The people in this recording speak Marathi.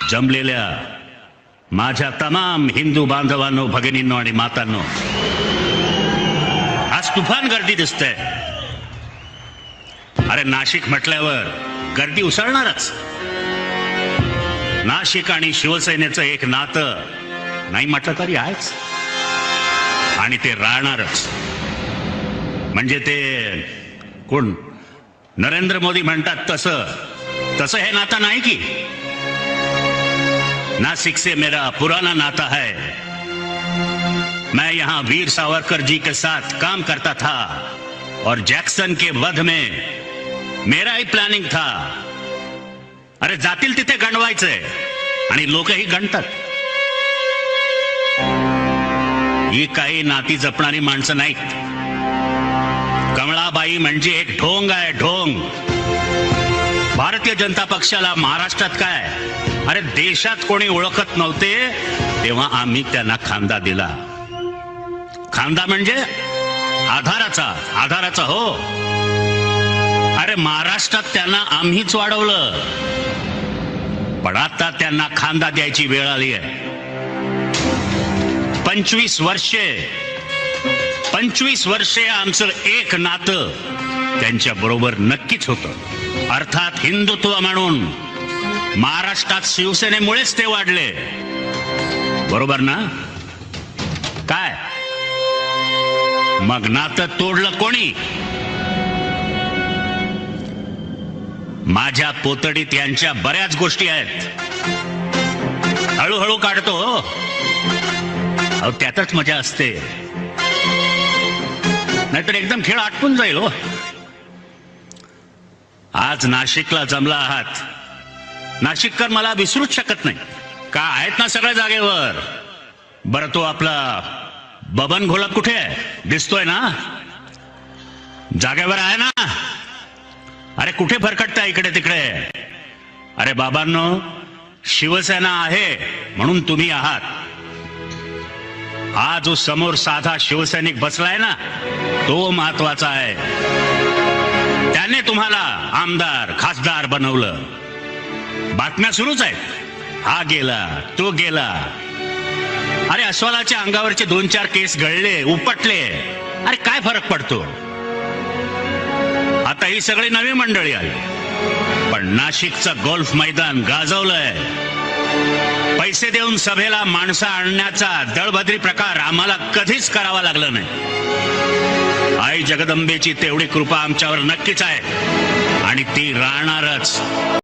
जमलेल्या माझ्या तमाम हिंदू बांधवांनो, भगिनींनो आणि मातांनो, आज तुफान गर्दी दिसते. अरे नाशिक म्हटल्यावर गर्दी उसळणारच. नाशिक आणि शिवसेनेचं एक नातं नाही म्हटलं तरी आहेच, आणि ते राहणारच. म्हणजे ते कोण नरेंद्र मोदी म्हणतात तसं हे नातं नाही की. नासिक से मेरा पुराना नाता है. मैं यहां वीर सावरकर जी के साथ काम करता था और जैक्सन के वध में मेरा ही प्लॅनिंग था. अरे जातील तिथे गणवायचंय आणि लोकही गणतात. ही काही नाती जपणारी माणसं नाहीत. कमळाबाई म्हणजे एक ढोंग आहे, ढोंग. भारतीय जनता पक्षाला महाराष्ट्रात काय, अरे देशात कोणी ओळखत नव्हते तेव्हा आम्ही त्यांना खांदा दिला. खांदा म्हणजे आधाराचा हो. अरे महाराष्ट्रात त्यांना आम्हीच वाढवलं, पण आता त्यांना खांदा द्यायची वेळ आली आहे. 25 वर्षे आमचं एक नातं त्यांच्या बरोबर नक्कीच होतं. अर्थात हिंदुत्व म्हणून महाराष्ट्रात शिवसेनेमुळेच ते वाढले. बरोबर ना? काय मग नातं तोडलं कोणी? माझ्या पोतडीत यांच्या बऱ्याच गोष्टी आहेत. हळूहळू काढतो. अहो त्यातच मजा असते, नाहीतर एकदम खेळ आटपून जाईल हो. आज नाशिकला जमला आहात. नाशिककर मला विसरूच शकत नाही. का आहेत ना सगळ्या जागेवर. बरं तो आपला बबन घोलप कुठे आहे? दिसतोय ना? जागेवर आहे ना? अरे कुठे फरकटताय इकडे तिकडे? अरे बाबांनो, शिवसेना आहे म्हणून तुम्ही आहात. हा जो समोर साधा शिवसैनिक बसलाय ना, तो महत्वाचा आहे. त्याने तुम्हाला आमदार खासदार बनवलं. बातम्या सुरूच आहेत, हा गेला तो गेला. अरे अस्वलाच्या अंगावरचे 2-4 केस गळले, उपटले, अरे काय फरक पडतो? आता ही सगळी नवी मंडळी आली, पण नाशिकचं गोल्फ मैदान गाजवलंय. पैसे देऊन सभेला माणसं आणण्याचा दळभद्री प्रकार आम्हाला कधीच करावा लागला नाही. आई जगदंबेची तेवढी कृपा आमच्यावर नक्कीच आहे आणि ती राहणारच.